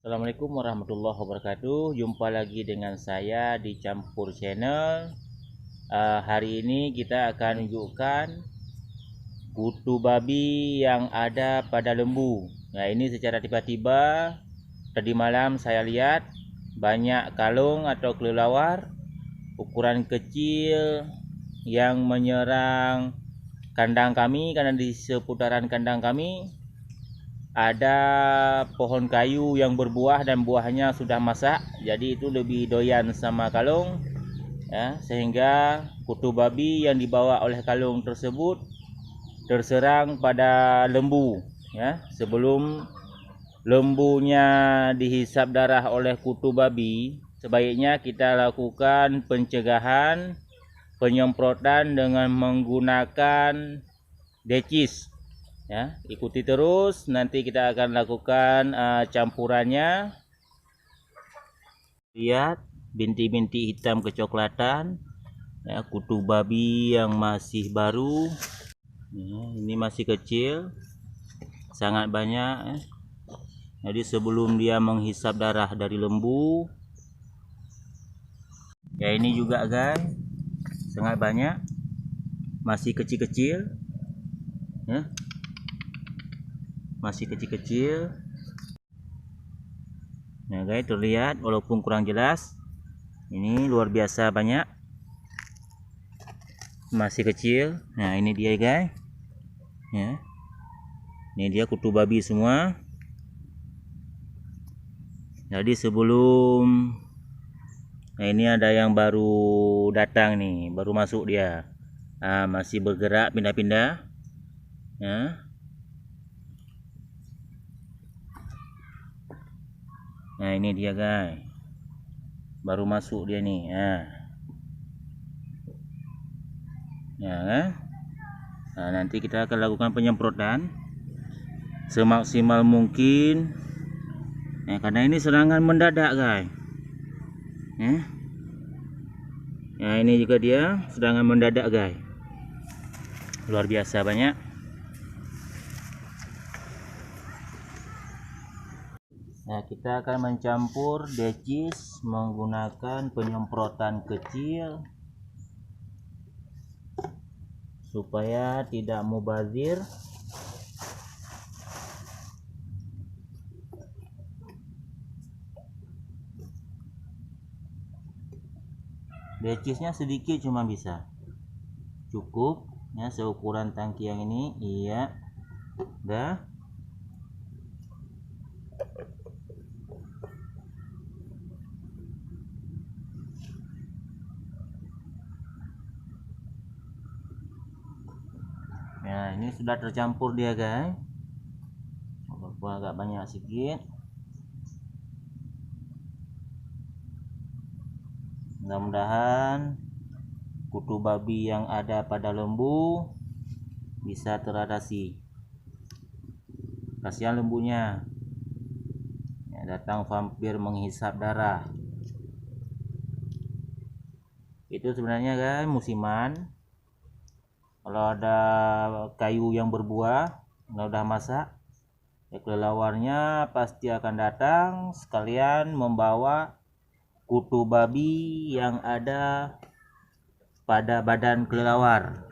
Assalamualaikum warahmatullahi wabarakatuh. Jumpa lagi dengan saya di Campur Channel. Hari ini kita akan tunjukkan kutu babi yang ada pada lembu. Nah, ini secara tiba-tiba tadi malam saya lihat banyak kalung atau kelelawar ukuran kecil yang menyerang kandang kami, karena di seputaran kandang kami ada pohon kayu yang berbuah dan buahnya sudah masak, jadi itu lebih doyan sama kalung ya, sehingga kutu babi yang dibawa oleh kalung tersebut terserang pada lembu ya. Sebelum lembunya dihisap darah oleh kutu babi, sebaiknya kita lakukan pencegahan penyemprotan dengan menggunakan decis ya. Ikuti terus, nanti kita akan lakukan campurannya. Lihat bintik-bintik hitam kecoklatan ya, kutu babi yang masih baru ya, ini masih kecil, sangat banyak ya. Jadi sebelum dia menghisap darah dari lembu ya, ini juga guys sangat banyak, masih kecil-kecil ya, masih kecil-kecil. Nah guys, terlihat walaupun kurang jelas, ini luar biasa banyak, masih kecil. Nah ini dia guys ya, ini dia kutu babi semua. Jadi sebelum, nah ini ada yang baru datang nih, baru masuk dia. Masih bergerak pindah-pindah ya. Nah ini dia guys, baru masuk dia nih ya kan? Nah, nanti kita akan lakukan penyemprotan semaksimal mungkin ya, karena ini serangan mendadak guys ya. Nah ini juga dia serangan mendadak guys, luar biasa banyak. Nah, kita akan mencampur decis menggunakan penyemprotan kecil supaya tidak mubazir. Decisnya sedikit, cuma bisa cukup ya, seukuran tangki yang ini. Iya, udah. Nah ini sudah tercampur dia guys, walaupun agak banyak sedikit. Mudah-mudahan kutu babi yang ada pada lembu bisa teratasi. Kasihan lembunya ya, datang vampir menghisap darah. Itu sebenarnya guys musiman, kalau ada kayu yang berbuah kalau udah masak ya, kelelawarnya pasti akan datang sekalian membawa kutu babi yang ada pada badan kelelawar.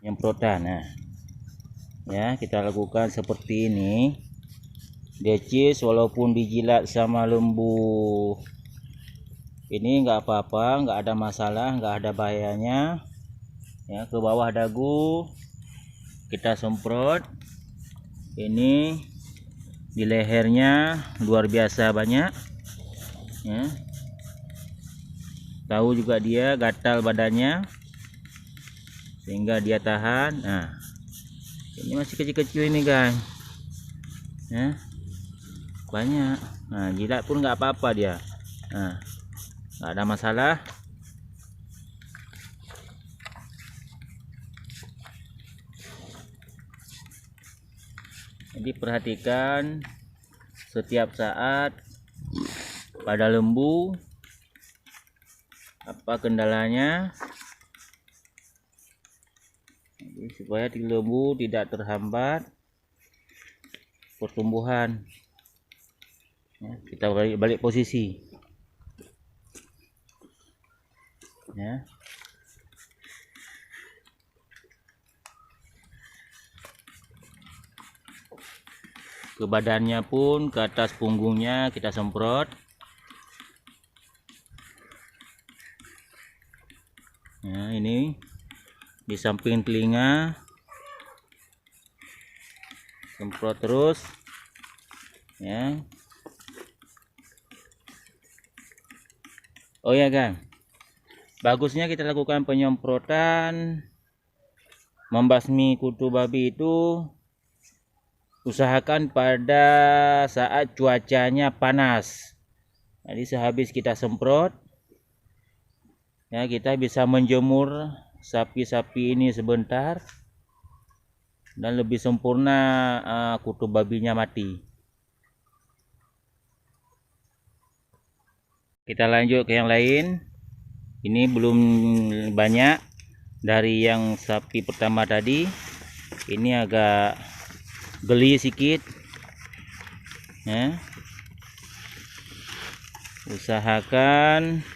Penyemprotan nah ya, kita lakukan seperti ini. Decis walaupun dijilat sama lembu ini nggak apa-apa, nggak ada masalah, nggak ada bahayanya ya. Ke bawah dagu kita semprot, ini di lehernya luar biasa banyak ya. Tahu juga dia gatal badannya sehingga dia tahan. Nah ini masih kecil-kecil ini guys ya, banyak. Nah jilat pun nggak apa-apa dia, nah nggak ada masalah. Jadi perhatikan setiap saat pada lembu apa kendalanya, jadi supaya di lembu tidak terhambat pertumbuhan. Ya, kita balik posisi. Ya. Ke badannya pun, ke atas punggungnya kita semprot. Nah, ini di samping telinga, semprot terus ya. Oh ya kan, bagusnya kita lakukan penyemprotan membasmi kutu babi itu, usahakan pada saat cuacanya panas. Jadi sehabis kita semprot ya, kita bisa menjemur sapi-sapi ini sebentar dan lebih sempurna kutu babinya mati. Kita lanjut ke yang lain. Ini belum banyak dari yang sapi pertama tadi. Ini agak geli sedikit ya. Usahakan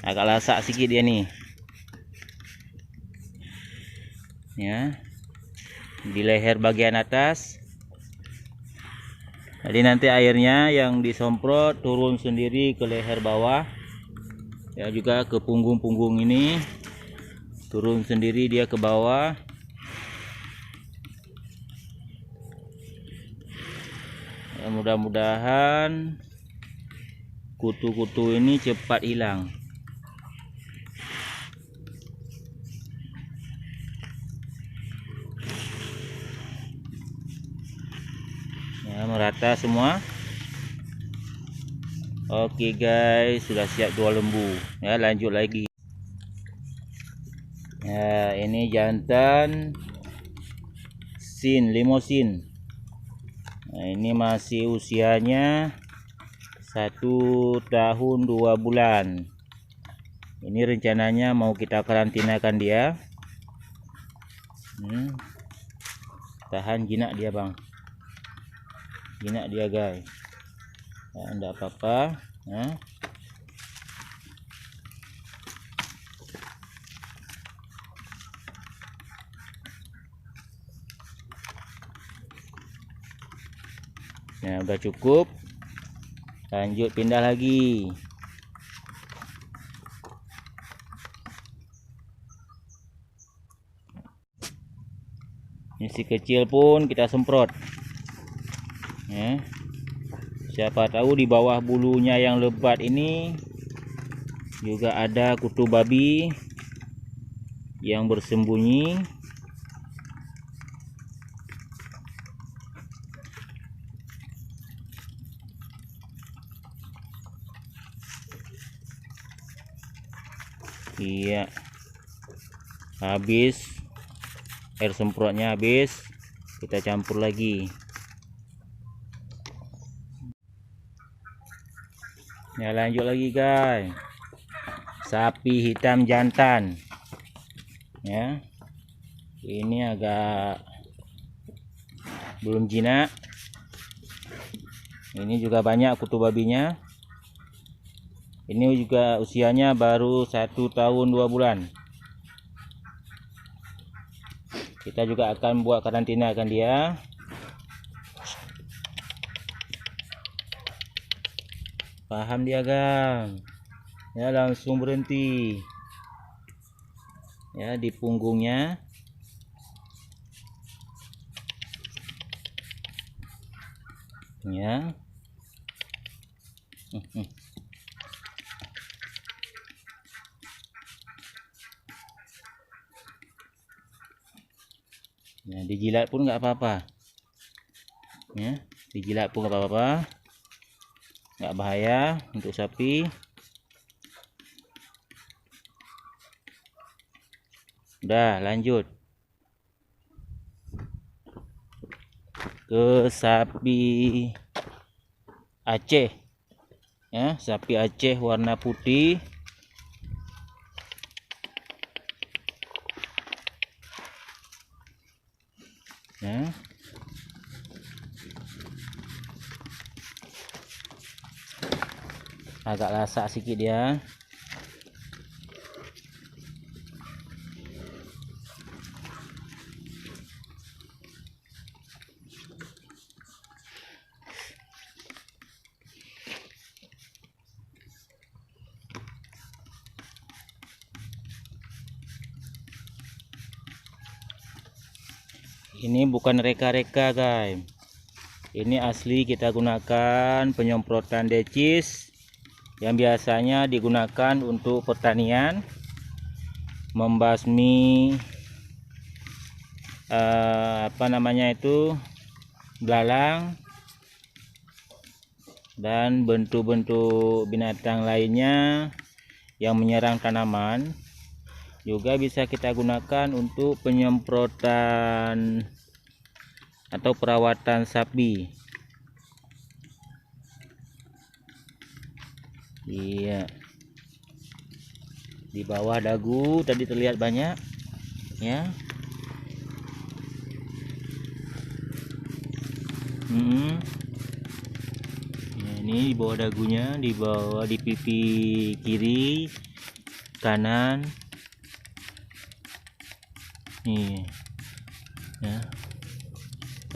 agak lasak sedikit dia nih ya, di leher bagian atas. Jadi nanti airnya yang disemprot turun sendiri ke leher bawah ya, juga ke punggung-punggung ini turun sendiri dia ke bawah. Ya, mudah-mudahan kutu-kutu ini cepat hilang. Ya, merata semua. Oke guys, sudah siap jual lembu ya. Lanjut lagi ya. Ini jantan limosin. Nah, ini masih usianya 1 tahun 2 bulan. Ini rencananya mau kita karantinakan dia. Tahan jinak dia bang, jinak dia guys. Nah, enggak apa-apa nah. Nah, udah cukup. Lanjut pindah lagi. Ini si kecil pun kita semprot ya. Siapa tahu di bawah bulunya yang lebat ini juga ada kutu babi yang bersembunyi. Iya, habis air semprotnya habis, kita campur lagi ya. Lanjut lagi guys, sapi hitam jantan ya. Ini agak belum jinak. Ini juga banyak kutu babinya. Ini juga usianya baru 1 tahun 2 bulan. Kita juga akan buat karantina akan dia. Paham dia gang ya, langsung berhenti ya di punggungnya ya. Nah, dijilat pun nggak apa-apa ya, dijilat pun nggak apa-apa, nggak bahaya untuk sapi. Udah lanjut ke sapi Aceh ya. Sapi Aceh warna putih. Ya. Agak lasak sedikit dia. Ini bukan reka-reka guys, ini asli kita gunakan penyemprotan decis yang biasanya digunakan untuk pertanian, membasmi belalang dan bentuk-bentuk binatang lainnya yang menyerang tanaman. Juga bisa kita gunakan untuk penyemprotan atau perawatan sapi. Iya, di bawah dagu tadi terlihat banyak ya. Nah, ini di bawah dagunya, di bawah di pipi kiri, kanan. Nih ya,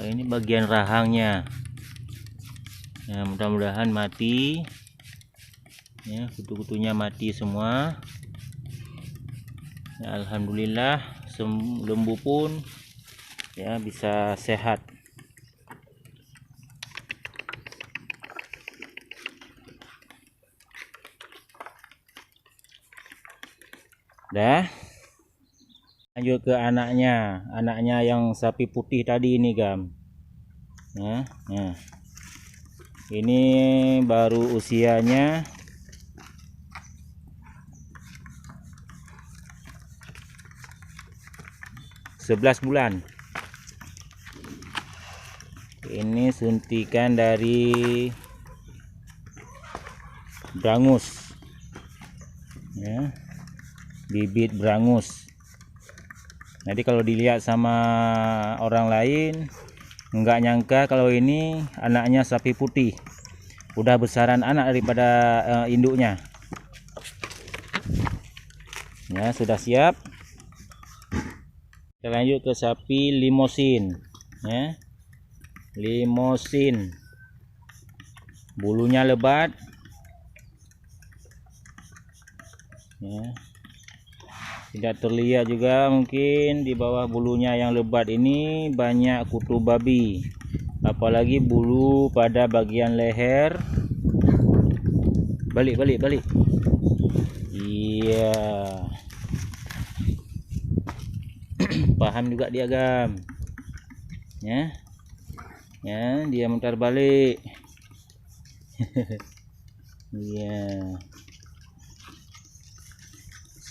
ini bagian rahangnya ya, mudah-mudahan mati ya, kutu-kutunya mati semua ya, alhamdulillah. Lembu pun ya bisa sehat. Dah, lanjut ke anaknya yang sapi putih tadi ini gam. Nah, ini baru usianya 11 bulan. Ini suntikan dari Brangus ya, bibit Brangus. Jadi kalau dilihat sama orang lain nggak nyangka kalau ini anaknya sapi putih, udah besaran anak daripada induknya ya. Sudah siap, kita lanjut ke sapi Limousin ya. Limousin bulunya lebat ya. Tidak terlihat juga mungkin di bawah bulunya yang lebat ini banyak kutu babi, apalagi bulu pada bagian leher. Balik. Iya. Paham juga dia gam ya. Ya, dia mutar balik. Iya.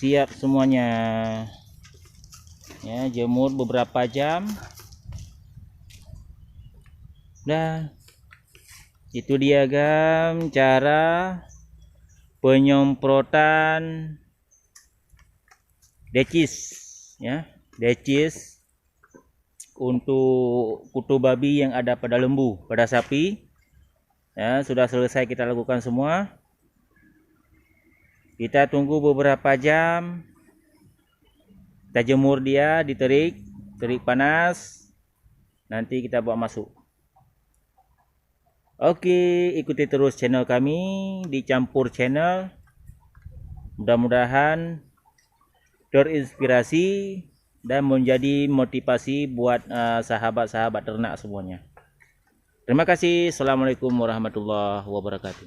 Siap semuanya ya, jemur beberapa jam. Nah, itu dia gam cara penyemprotan decis ya, decis untuk kutu babi yang ada pada lembu, pada sapi ya. Sudah selesai kita lakukan semua. Kita tunggu beberapa jam, kita jemur dia di terik panas, nanti kita bawa masuk. Oke, ikuti terus channel kami di Campur Channel. Mudah-mudahan terinspirasi dan menjadi motivasi buat sahabat-sahabat ternak semuanya. Terima kasih. Assalamualaikum warahmatullahi wabarakatuh.